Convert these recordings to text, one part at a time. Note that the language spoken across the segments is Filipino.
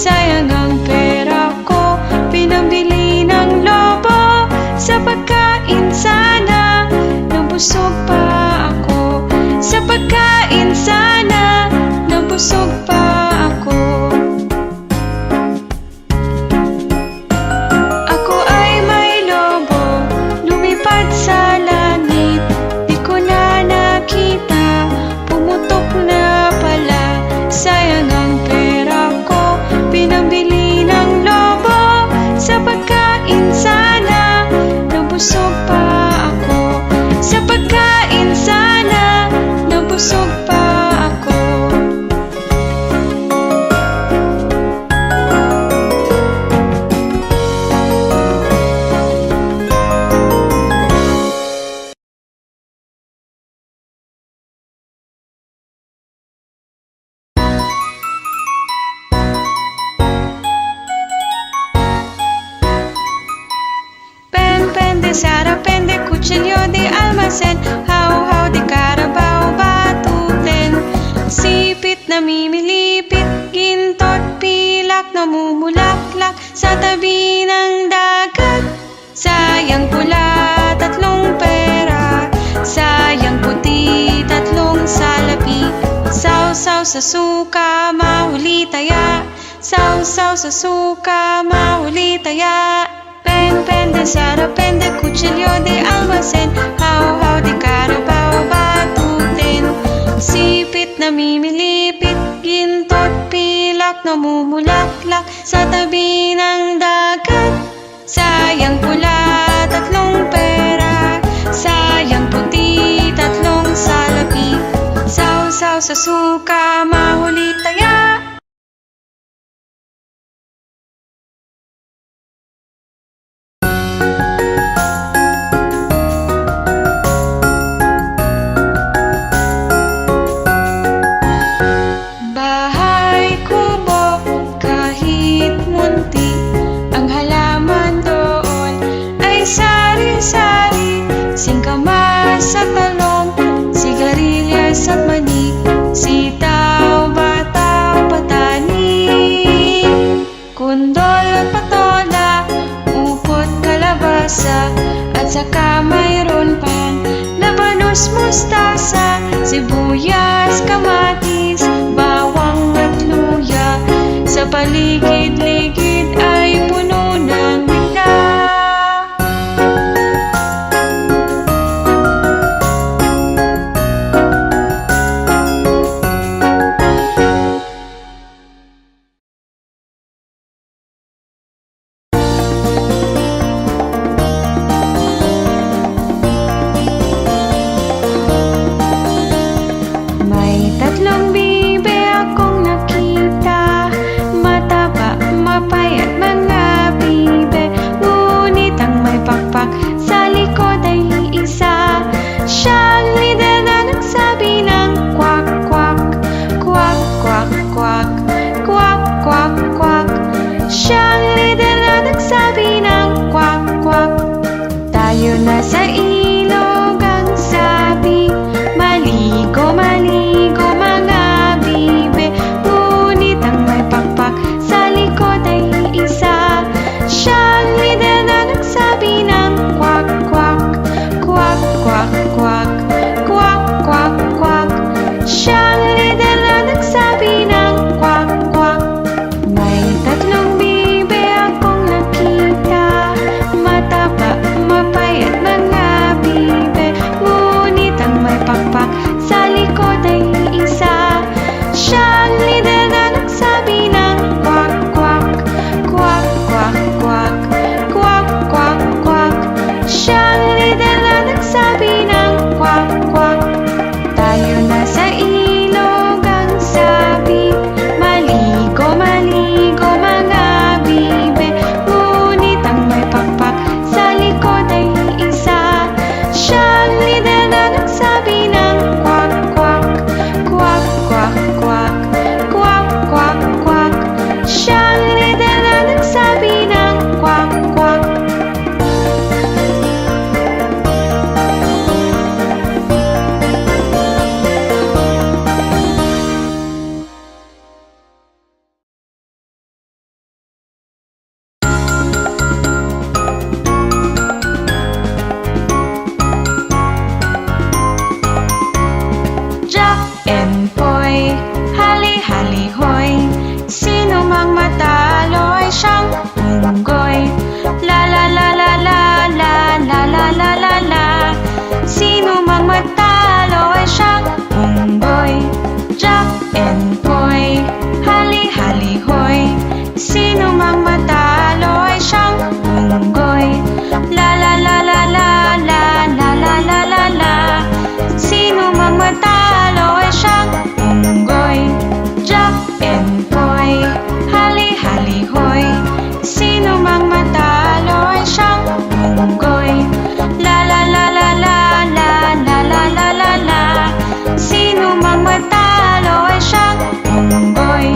sayang ang pera ko, pinambili ng lobo. Sa pagkain sana, nabusog pa ako. Sa pagkain sana, nabusog pa ako. Ako ay may lobo, lumipad sa langit. Di ko na nakita, pumutok na pala. Sayang ang pera ko, pinambili ng lobo. Sa pagkain sana, nabusog pa ako. Sa pagkain sana, nabusog pa ako. Pen de sarapén, de cuchillo de almacén, how de carabao batutin. Sipit na mimilipit, gintot pilak namumulaklak sa tabi ng dagat. Sayang pula, tatlong pera. Sayang puti, tatlong salapi. Sausaw sa suka, mahuli taya. Sausaw sa suka, mahuli taya. Pen de sarapén, de cuchillo de almacén, how de carabao batutin. Sipit na mimilipit, gintot pilak namumulaklak sa tabi ng dagat. Sayang pula, tatlong pera. Sayang puti, tatlong salapi. Sausaw sa suka, mahuli taya. Bahay kubo, kahit munti, ang halaman doon ay sari-sari. Singkamas at talong, sigarilyas at mani, sitaw, bataw, patani, kundol at patola, upot, kalabasa, at saka mayroon pang labanos, mustasa, sibuyas, kamatis, bawang at luya. Sa paligid-ligid ay puno ng mingga. May tatlong bibe akong nakita, mataba, siyang unggoy. Jack and Poy, hali-hali hoy, sino mang matalo ay siyang unggoy. La la la la la la la la la la la, sino mang matalo ay siyang unggoy. Jack and Poy, hali-hali hoy, sino mang matalo ay siyang unggoy. La la la la la la la la la la la, sino mang matalo ay siyang unggoy.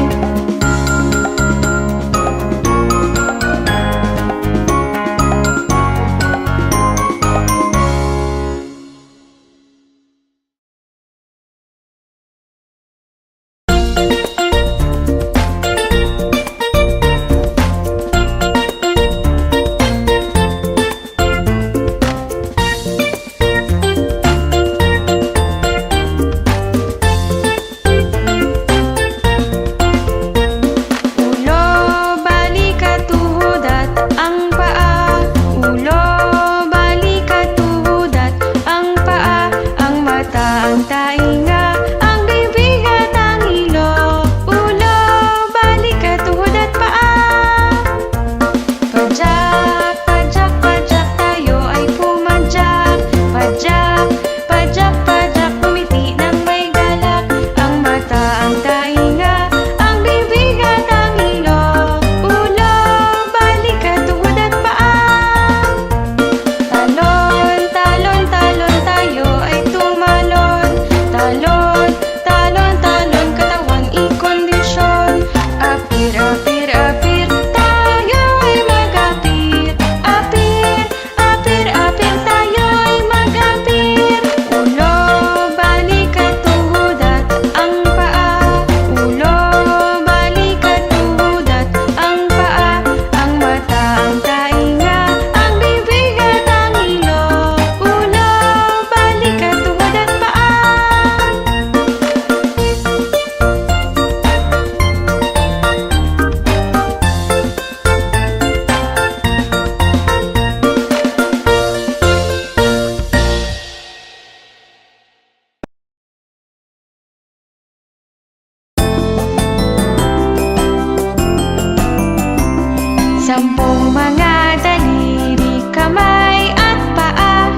Sampung mga daliri, kamay at paa,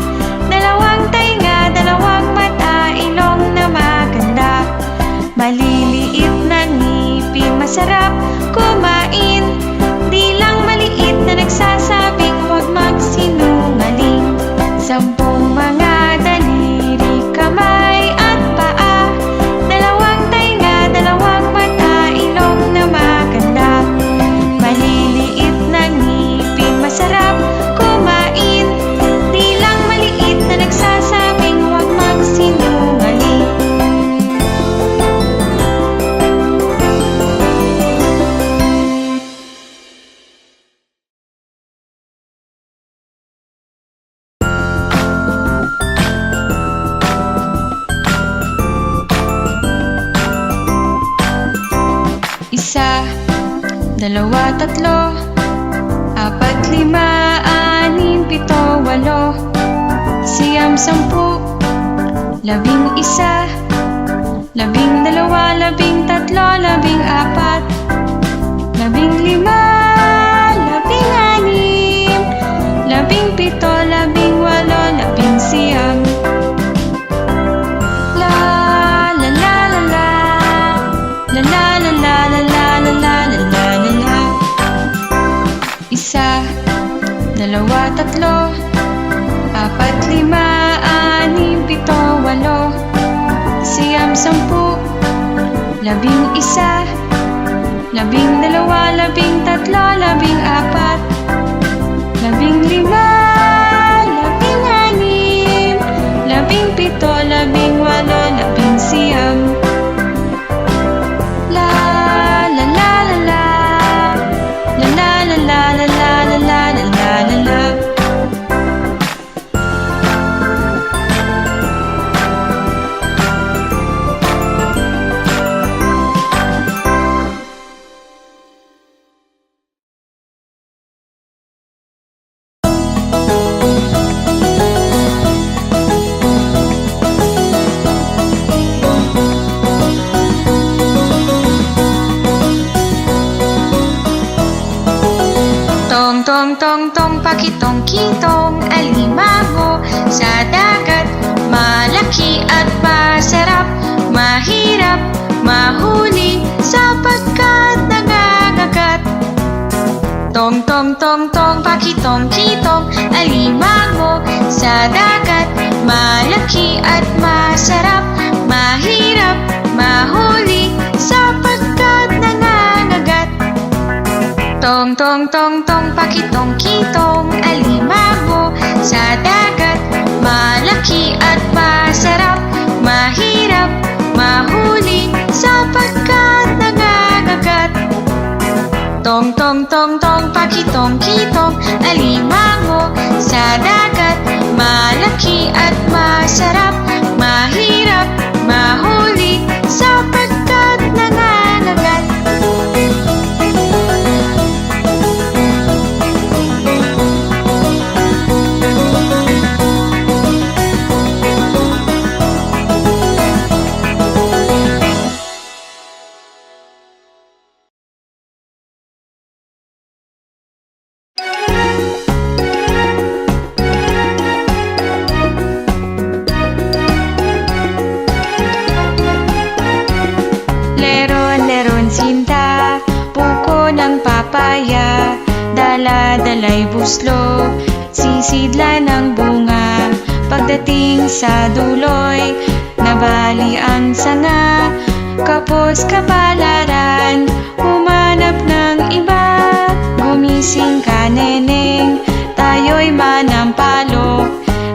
dalawang tainga, dalawang mata, ilong na maganda, maliliit na ngipin, masarap kumain, di lang maliit na nagsasabing huwag magsinungaling. Sampung mga daliri, kamay at paa, dalawang tainga, dalawang mata, ilong na maganda, maliliit na ngipin, masarap kumain, di lang maliit na nagsasabing huwag magsinungaling. Isa, dalawa, tatlo, apat, lima, anim, pito, walo, siyam, sampu, labing isa, labing dalawa, labing tatlo, labing apat, labing lima, labing anim, labing pito, labing walo, labing siyam. La la la la la, la la la la la la la la la la la la. Isa, dalawa, tatlo, apat, lima, anim, pito, walo, siyam, sampu, labing isa, labing dalawa, labing tatlo, labing apat, labing lima, labing anim, labing pito, labing walo, labing siyam. La la la la la, la la la la la la la la la la la. pakitong-kitong alimango sa dagat. Malaki at masarap, mahirap mahuli sapagkat nangangagat. Tong-tong-tong-tong, pakitong-kitong alimango sa dagat. Malaki at masarap, mahirap mahuli sapagkat nangangagat. Tong-tong-tong-tong, pakitong-kitong alimango sa dagat. Malaki at masarap, mahirap mahuli sapagkat nangangagat. Tong-tong-tong-tong, pakitong-kitong alimango sa dagat. Malaki at masarap, mahirap mahuli sapagkat nangangagat. Leron-leron sinta, puko ng papaya, dala-dalay buslo, sisidla ng bunga. Pagdating sa duloy, nabali ang sanga, kapos kapalaran, humanap ng iba. Gumising ka neneng, tayo'y manampalok,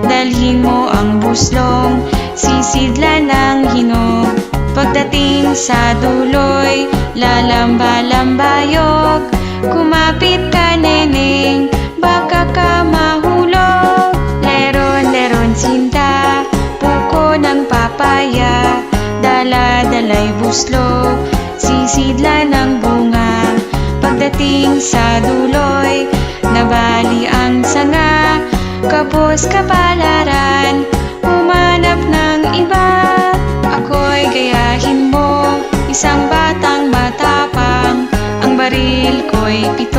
dalhin mo ang buslong, sisidla ng hinog. Pagdating sa duloy, lalamba-lambayok, kumapit ka neneng, baka ka mahulog. Leron-leron sinta, puko ng papaya, dala-dalay buslo, sisidla ng bunga. Pagdating sa duloy, nabali ang sanga, kapos kapalaran, humanap ng iba. Ako'y gayahin mo, isang batang matapang, ang baril ko'y 7,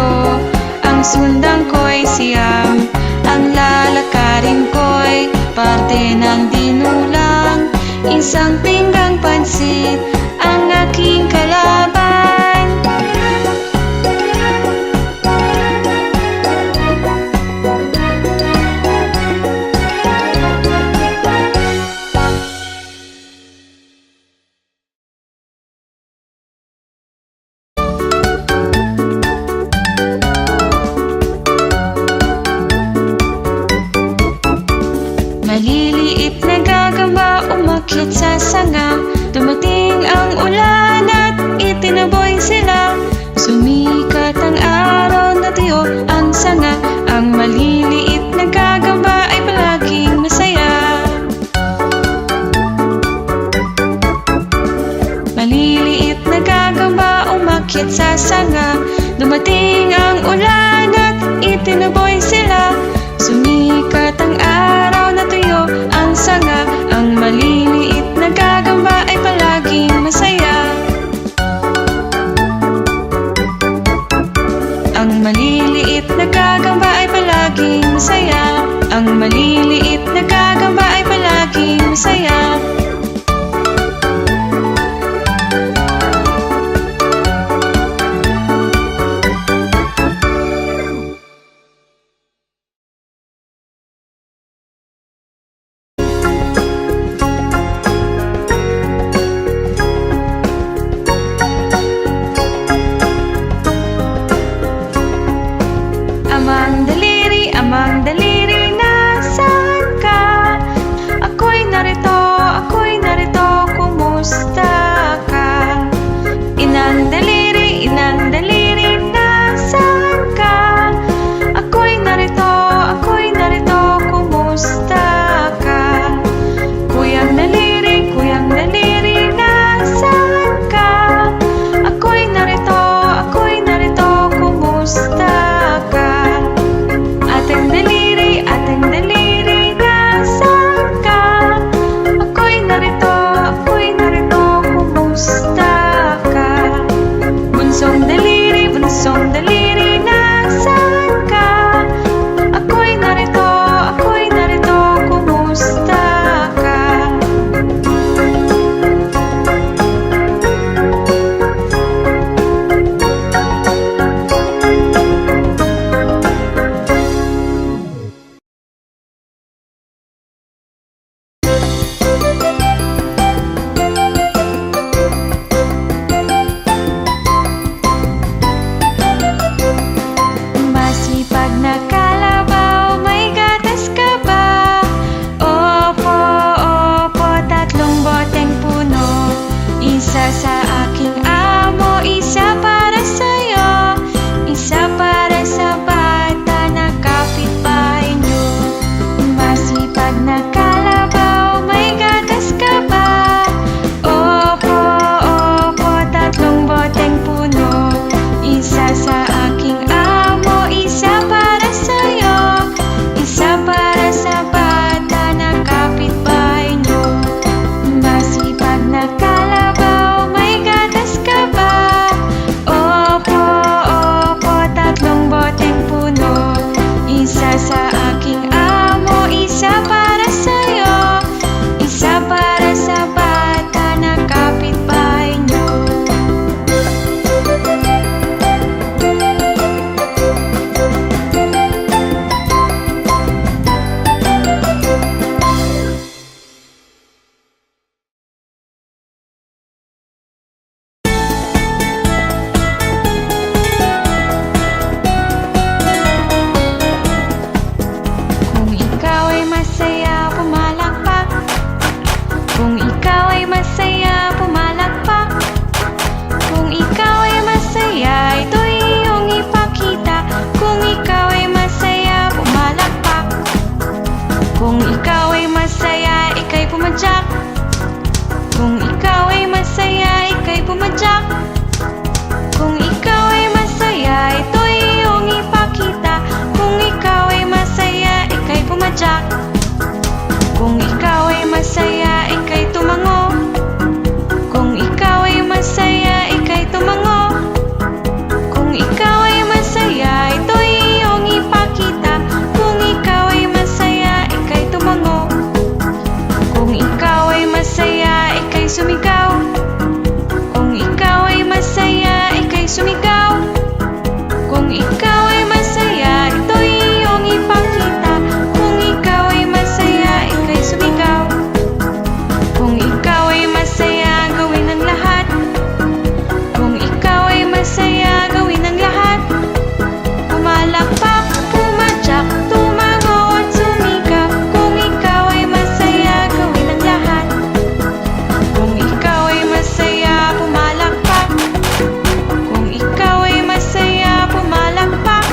ang sundang ko'y 9, ang lalakarin ko'y parte ng dinulang, isang pinggang pansit ang aking kalaban. Maliliit na gagamba umakyat sa sanga, dumating ang ulan at itinaboy sila. Sumikat ang araw, natuyo ang sanga, ang maliliit na gagamba ay palaging masaya. Maliliit na gagamba umakyat sa sanga, dumating ang ulan at itinaboy sila. Sumikat ang araw, natuyo ang sanga, ang maliliit na gagamba ay palaging masaya. Ang maliliit na gagamba ay palaging masaya. Ang maliliit na gagamba ay palaging masaya. ika'y pumadyak. Kung ikaw ay masaya, ito iyong ipakita. Kung ikaw ay masaya, ika'y pumadyak. Kung ikaw ay masaya, ika'y tumango. Kung ikaw ay masaya, ika'y tumango. Kung ikaw ay masaya, ito iyong ipakita. Kung ikaw ay masaya, ika'y tumango. Kung ikaw ay masaya, ika'y sumigaw. Kung ikaw ay masaya, ika'y sumigaw. Kung ikaw ay masaya, ito iyong ipakita. Kung ikaw ay masaya, ika'y sumigaw. Kung ikaw ay masaya, gawin ang lahat. Kung ikaw ay masaya, gawin ang lahat. Pumalakpak, pumadyak, tumango at sumigaw. Kung ikaw ay masaya, gawin ang lahat. Kung ikaw ay masaya, pumalakpak. Kung ikaw ay masaya, pumalakpak.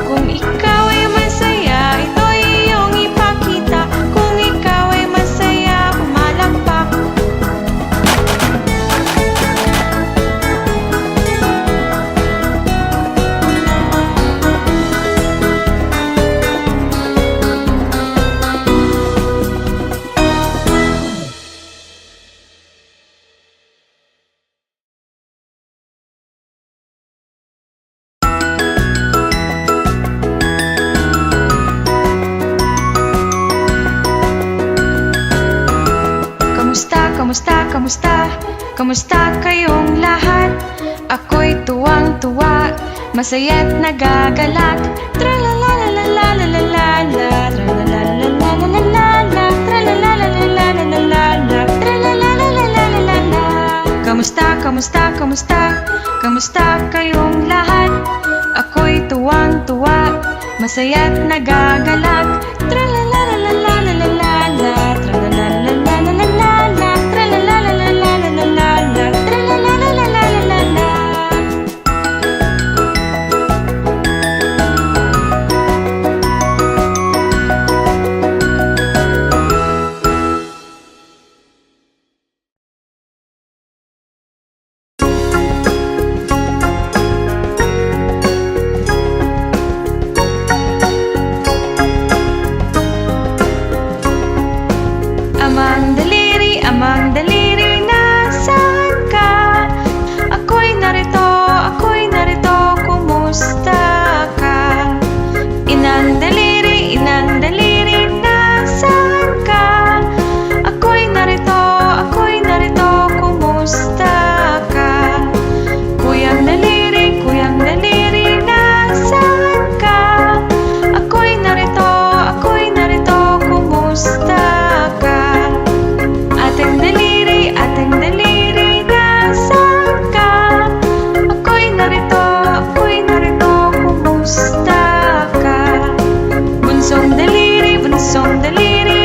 Kung ikaw ay masaya, ito iyong ipakita. Kung ikaw ay masaya, pumalakpak. Kamusta, kamusta, kamusta? Kamusta kayong lahat? Ako'y tuwang-tuwa, masaya't nagagalak. Tra-la-la-la-la-la-la-la-la, tra-la-la-la-la-la-la-la, tra-la-la-la-la-la-la-la, tra-la-la-la-la-la-la-la. Kamusta, kamusta, kamusta? Kamusta kayong lahat? Ako'y tuwang-tuwa, masaya't nagagalak. Tra-la-la-la-la-la-la-la-la, tra-la-la-la-la-la-la-la, tra-la-la-la-la-la-la-la, tra-la-la-la-la-la-la-la. Amang daliri, nasaan ka? Ako'y narito, kumusta ka? Inang daliri, nasaan ka? Ako'y narito, kumusta ka? Kuyang daliri, nasaan ka? Ako'y narito, kumusta ka? Ating daliri, nasaan ka? Ako'y narito, kumusta ka? Bunsong daliri,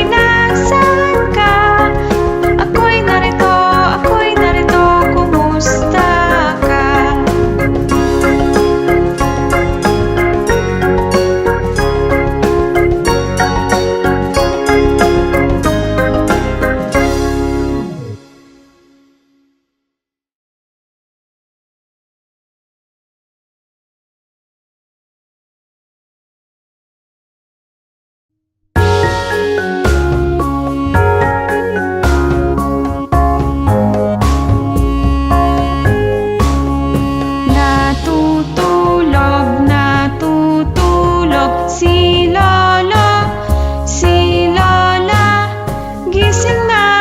nasaan ka? Ako'y narito, kumusta ka? Natutulog si Lola, gising na.